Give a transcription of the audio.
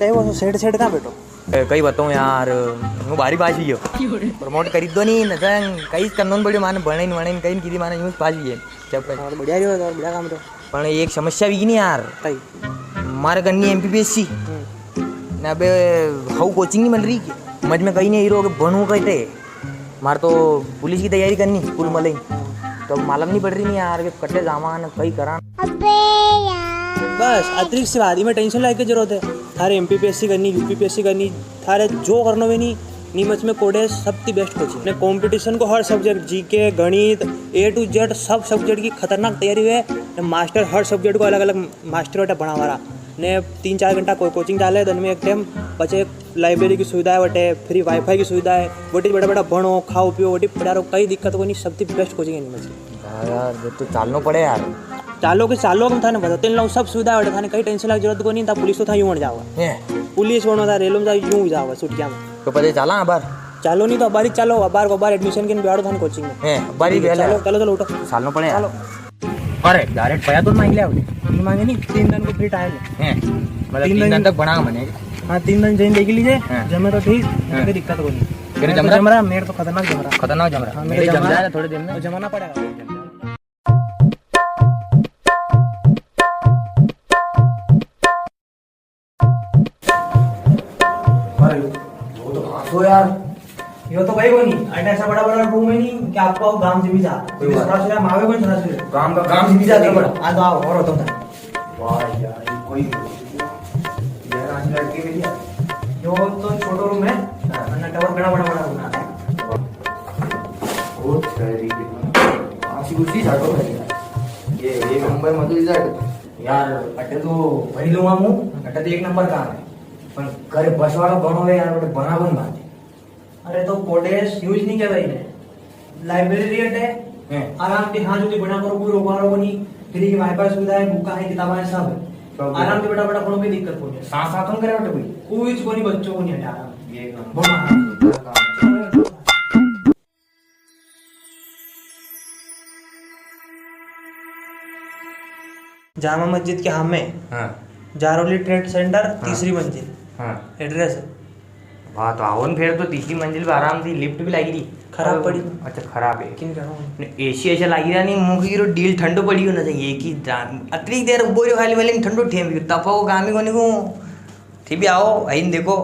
कहीं वो सेठ सेठ कहाँ बैठो कई बताऊँ यार હું બારી પાછી ગયો પ્રમોટ કરી દો નહીં ને કઈ જ કરવાનું પડ્યું માને ભણાઈને કઈ કીધી માને હું પાછી ગઈ જબ और बढ़िया रही हो और बढ़िया काम तो પણ એક સમસ્યા આવી ગઈ ને યાર कई મારે ઘરની MPPSC ને હવે હાઉ કોचिंग नहीं मिल रही समझ में कहीं नहीं रहो कि बनूँ कहते मारे तो पुलिस की तैयारी करनी स्कूल में लई तो मालूम नहीं पड़ रही नहीं यार कि कटे जावा ने कहीं करा बस अतिरिक्त से आदि में टेंशन लाने की जरूरत है थारे MPPSC करनी UPPSC करनी थारे जो करना भी नहीं नीमच में कोडेस सबसे बेस्ट कोचिंग ने कंपटीशन को हर सब्जेक्ट जीके गणित A to Z सब सब्जेक्ट की खतरनाक तैयारी है ने मास्टर हर सब्जेक्ट को अलग अलग मास्टर वटे भणावारा ने 3-4 घंटा कोई कोचिंग डाले दिन में एक टाइम पचे लाइब्रेरी की सुविधा है वटे फ्री वाईफाई की सुविधा है वटी बड़ा बड़ा भणो खाओ पियो वटी पढ़ारो कई दिक्कत को नहीं सबसे बेस्ट कोचिंग है नीमच यार ये तो चालनो पड़े यार चालो हम थाने बताते इन लोग सब सुविधा है थाने कई टेंशन की जरूरत को नहीं था पुलिस तो था यूं जावा पुलिस वनो था रेलवे में था यूं जावा छुट्टियां में तो पता चला अबार चालो नहीं तो अबार ही चलो अबार एडमिशन के बिहाड़ो थाने कोचिंग में है अबार ही चलो चलो चलो उठो चालनो पड़े यार अरे डायरेक्ट पया तो मांग ले आवले नहीं मांगे नहीं 3 दिन को फ्री टाइम है मतलब 3 दिन तक बना मने हाँ 3 दिन जैन देख लीजिए जमे तो ठीक कोई दिक्कत को नहीं तेरे जमरा मेरे तो खतरनाक जमरा मेरे जम जाए थोड़े दिन में जमाना पड़ेगा तो यार ये तो भाई वो नहीं ऐसा बड़ा बड़ा रूम है नहीं कि आपको गांव से भी जा थोड़ा सा मावे को थोड़ा सा काम से भी जा बड़ा आज आओ और होता था वाह यार ये कोई यार आज लड़की मिली है जो तो छोटा रूम है ना टावर बड़ा बड़ा रूम है बहुत सही आशी गुस्सी जातो है ये एक नंबर मधुरी जाट यार अटे तो भरी लूंगा मु अटे तो एक नंबर काम है पण करे बस वाला बनोवे यार बड़े बनावन बात अरे तो कोडेस यूज नहीं किया भाई ने लाइब्रेरी है आराम से हां जो बना करो कोई रोका रो नहीं फ्री की वाईफाई सुविधा है बुक है किताबें है सब आराम से बड़ा बड़ा कोनो भी दिक्कत को नहीं साथ साथ करे बेटा कोई को नहीं बच्चों को नहीं हटा आराम ये नंबर जामा मस्जिद के सामने हां जारोली ट्रेड सेंटर तीसरी मंजिल हां एड्रेस है वाह तो आओन फिर तो तीसरी मंजिल पे आराम से लिफ्ट भी लगी थी खराब पड़ी अच्छा खराब है किन करो एसी ऐसा लगी रहा नहीं मुंह की डील ठंडो पड़ी हो ना चाहिए एक ही अतिरिक्त देर बोरियो खाली वाली में ठंडो ठेम तपो गामी को नहीं थी भी आओ आइन देखो